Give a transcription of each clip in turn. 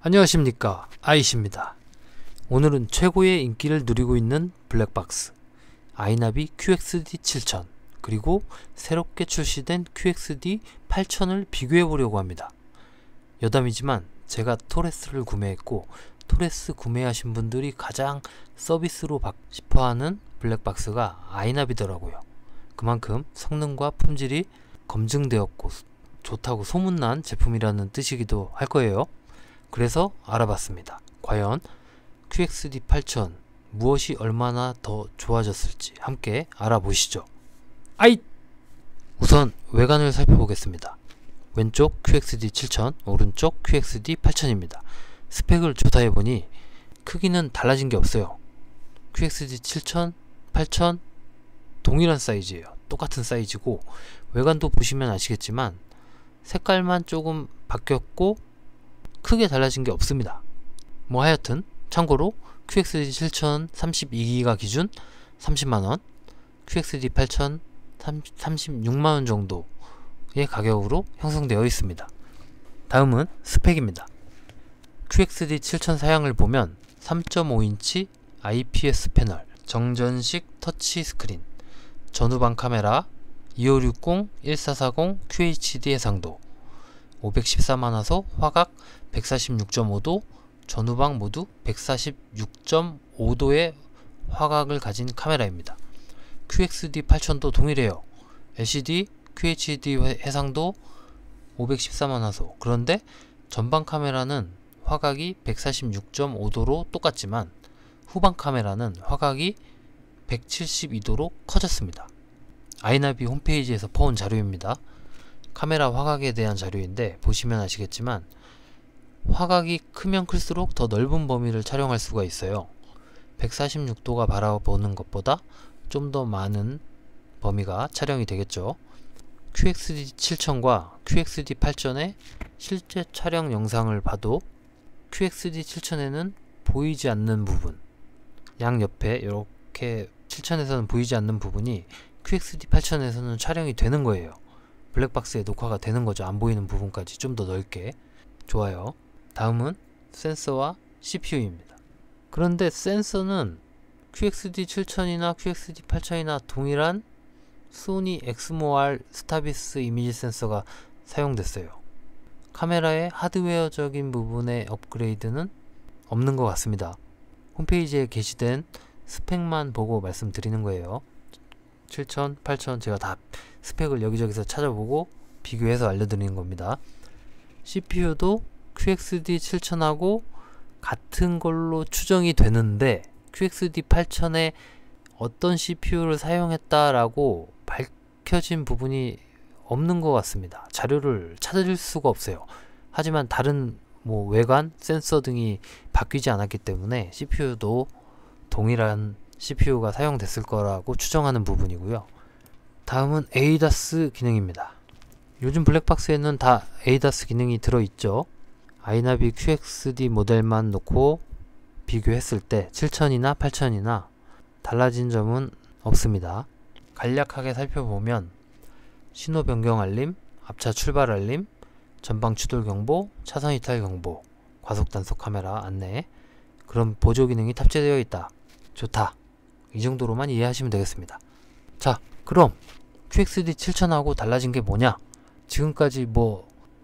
안녕하십니까, 아이씨입니다. 오늘은 최고의 인기를 누리고 있는 블랙박스 아이나비 QXD7000 그리고 새롭게 출시된 QXD8000을 비교해 보려고 합니다. 여담이지만 제가 토레스를 구매했고 토레스 구매하신 분들이 가장 서비스로 받고 싶어하는 블랙박스가 아이나비더라고요. 그만큼 성능과 품질이 검증되었고 좋다고 소문난 제품이라는 뜻이기도 할 거예요. 그래서 알아봤습니다. 과연 QXD8000 무엇이 얼마나 더 좋아졌을지 함께 알아보시죠. 우선 외관을 살펴보겠습니다. 왼쪽 QXD7000, 오른쪽 QXD8000입니다. 스펙을 조사해보니 크기는 달라진 게 없어요. QXD7000, 8000 동일한 사이즈예요. 똑같은 사이즈고 외관도 보시면 아시겠지만 색깔만 조금 바뀌었고 크게 달라진 게 없습니다. 뭐 하여튼 참고로 QXD7000 32기가 기준 30만원, QXD8000 36만원 정도의 가격으로 형성되어 있습니다. 다음은 스펙입니다. QXD7000 사양을 보면 3.5인치 IPS 패널, 정전식 터치 스크린, 전후방 카메라, 2560, 1440 QHD 해상도, 514만화소, 화각 146.5도, 전후방 모두 146.5도의 화각을 가진 카메라입니다. QXD8000도 동일해요. LCD, QHD 해상도 514만화소. 그런데 전방 카메라는 화각이 146.5도로 똑같지만 후방 카메라는 화각이 172도로 커졌습니다. 아이나비 홈페이지에서 퍼온 자료입니다. 카메라 화각에 대한 자료인데 보시면 아시겠지만 화각이 크면 클수록 더 넓은 범위를 촬영할 수가 있어요. 146도가 바라보는 것보다 좀 더 많은 범위가 촬영이 되겠죠. QXD7000과 QXD8000의 실제 촬영 영상을 봐도 QXD7000에는 보이지 않는 부분, 양옆에 이렇게 7000에서는 보이지 않는 부분이 QXD8000에서는 촬영이 되는 거예요. 블랙박스에 녹화가 되는 거죠. 안 보이는 부분까지 좀 더 넓게. 좋아요. 다음은 센서와 CPU입니다. 그런데 센서는 QXD7000이나 QXD8000이나 동일한 소니 엑스모R 스타비스 이미지 센서가 사용됐어요. 카메라의 하드웨어적인 부분의 업그레이드는 없는 것 같습니다. 홈페이지에 게시된 스펙만 보고 말씀드리는 거예요. 7000, 8000 제가 다 스펙을 여기저기서 찾아보고 비교해서 알려드리는 겁니다. CPU도 QXD7000하고 같은 걸로 추정이 되는데 QXD8000에 어떤 CPU를 사용했다라고 밝혀진 부분이 없는 것 같습니다. 자료를 찾을 수가 없어요. 하지만 다른 외관, 센서 등이 바뀌지 않았기 때문에 CPU도 동일한 CPU가 사용됐을 거라고 추정하는 부분이고요. 다음은 ADAS 기능입니다. 요즘 블랙박스에는 다 ADAS 기능이 들어있죠. 아이나비 QXD 모델만 놓고 비교했을 때 7000이나 8000이나 달라진 점은 없습니다. 간략하게 살펴보면 신호 변경 알림, 앞차 출발 알림, 전방 추돌 경보, 차선 이탈 경보, 과속 단속 카메라 안내, 그런 보조 기능이 탑재되어 있다. 좋다. 이 정도로만 이해하시면 되겠습니다. 자, 그럼 QXD7000하고 달라진 게 뭐냐? 지금까지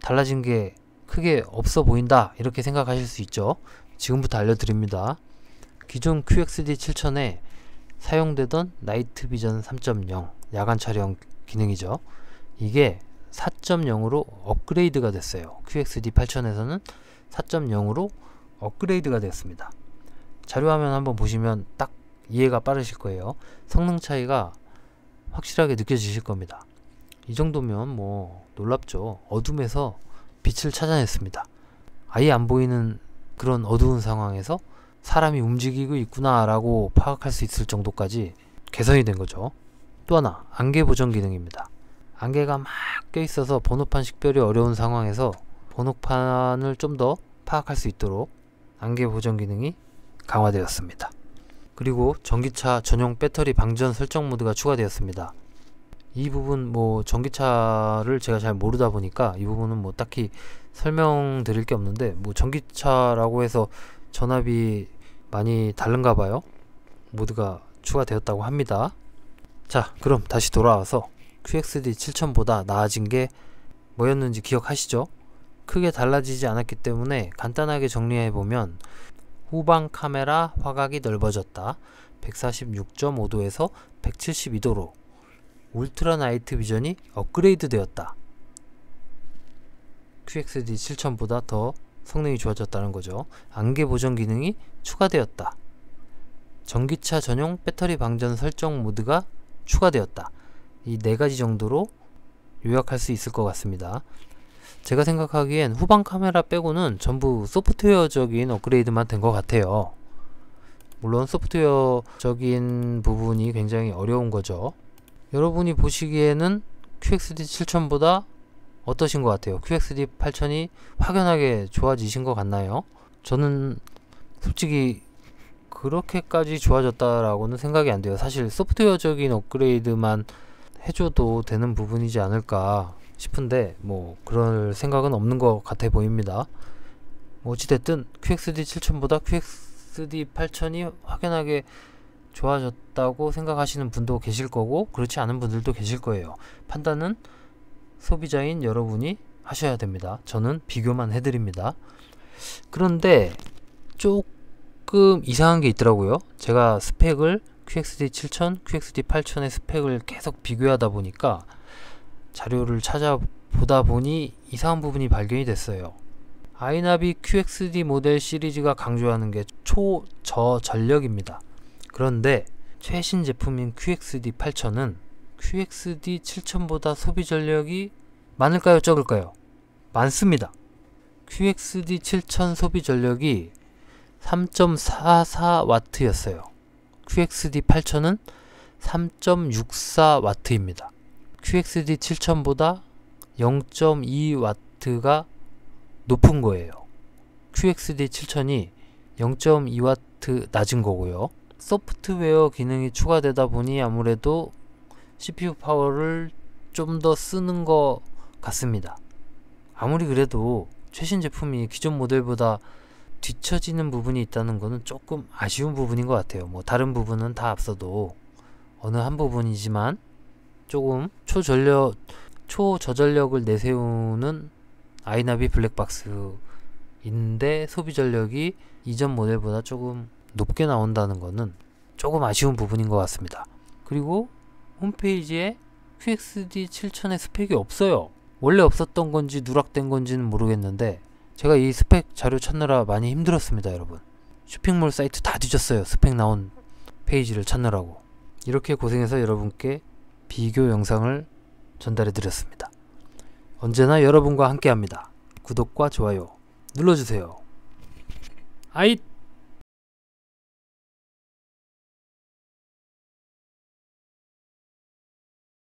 달라진 게 크게 없어 보인다 이렇게 생각하실 수 있죠. 지금부터 알려드립니다. 기존 QXD7000에 사용되던 나이트 비전 3.0 야간 촬영 기능이죠. 이게 4.0으로 업그레이드가 됐어요. QXD8000에서는 4.0으로 업그레이드가 됐습니다. 자료화면 한번 보시면 딱 이해가 빠르실 거예요. 성능 차이가 확실하게 느껴지실 겁니다. 이 정도면 놀랍죠. 어둠에서 빛을 찾아냈습니다. 아예 안 보이는 그런 어두운 상황에서 사람이 움직이고 있구나 라고 파악할 수 있을 정도까지 개선이 된 거죠. 또 하나, 안개 보정 기능입니다. 안개가 막 껴있어서 번호판 식별이 어려운 상황에서 번호판을 좀 더 파악할 수 있도록 안개 보정 기능이 강화되었습니다. 그리고 전기차 전용 배터리 방전 설정 모드가 추가되었습니다. 이 부분 뭐 전기차를 제가 잘 모르다 보니까 이 부분은 뭐 딱히 설명드릴 게 없는데, 뭐 전기차라고 해서 전압이 많이 다른가 봐요. 모드가 추가되었다고 합니다. 자, 그럼 다시 돌아와서 QXD 7000보다 나아진 게 뭐였는지 기억하시죠? 크게 달라지지 않았기 때문에 간단하게 정리해보면, 후방 카메라 화각이 넓어졌다. 146.5도에서 172도로 울트라 나이트 비전이 업그레이드 되었다. QXD 7000보다 더 성능이 좋아졌다는 거죠. 안개 보정 기능이 추가되었다. 전기차 전용 배터리 방전 설정 모드가 추가되었다. 이 4가지 정도로 요약할 수 있을 것 같습니다. 제가 생각하기엔 후방 카메라 빼고는 전부 소프트웨어적인 업그레이드만 된 것 같아요. 물론 소프트웨어적인 부분이 굉장히 어려운 거죠. 여러분이 보시기에는 QXD 7000보다 어떠신 것 같아요? QXD 8000이 확연하게 좋아지신 것 같나요? 저는 솔직히 그렇게까지 좋아졌다라고는 생각이 안 돼요. 사실 소프트웨어적인 업그레이드만 해줘도 되는 부분이지 않을까 싶은데, 뭐 그럴 생각은 없는 것 같아 보입니다. 뭐 어찌됐든 QXD 7000보다 QXD 8000이 확연하게 좋아졌다고 생각하시는 분도 계실 거고, 그렇지 않은 분들도 계실 거예요. 판단은 소비자인 여러분이 하셔야 됩니다. 저는 비교만 해드립니다. 그런데 조금 이상한 게 있더라고요. 제가 스펙을 QXD 7000, QXD 8000의 스펙을 계속 비교하다 보니까, 자료를 찾아보다 보니 이상한 부분이 발견이 됐어요. 아이나비 QXD 모델 시리즈가 강조하는 게 초저전력입니다. 그런데 최신 제품인 QXD 8000은 QXD 7000보다 소비 전력이 많을까요, 적을까요? 많습니다. QXD 7000 소비 전력이 3.44W였어요. QXD 8000은 3.64W입니다. QXD 7000보다 0.2W가 높은 거예요. QXD 7000이 0.2W 낮은 거고요. 소프트웨어 기능이 추가되다 보니 아무래도 CPU 파워를 좀 더 쓰는 것 같습니다. 아무리 그래도 최신 제품이 기존 모델보다 뒤처지는 부분이 있다는 것은 조금 아쉬운 부분인 것 같아요. 뭐 다른 부분은 다 앞서도 어느 한 부분이지만 조금 초저전력을 내세우는 아이나비 블랙박스인데 소비 전력이 이전 모델보다 조금 높게 나온다는 것은 조금 아쉬운 부분인 것 같습니다. 그리고 홈페이지에 QXD 7000의 스펙이 없어요. 원래 없었던 건지 누락된 건지는 모르겠는데, 제가 이 스펙 자료 찾느라 많이 힘들었습니다. 여러분, 쇼핑몰 사이트 다 뒤졌어요. 스펙 나온 페이지를 찾느라고. 이렇게 고생해서 여러분께 비교 영상을 전달해 드렸습니다. 언제나 여러분과 함께 합니다. 구독과 좋아요 눌러주세요. 아잇!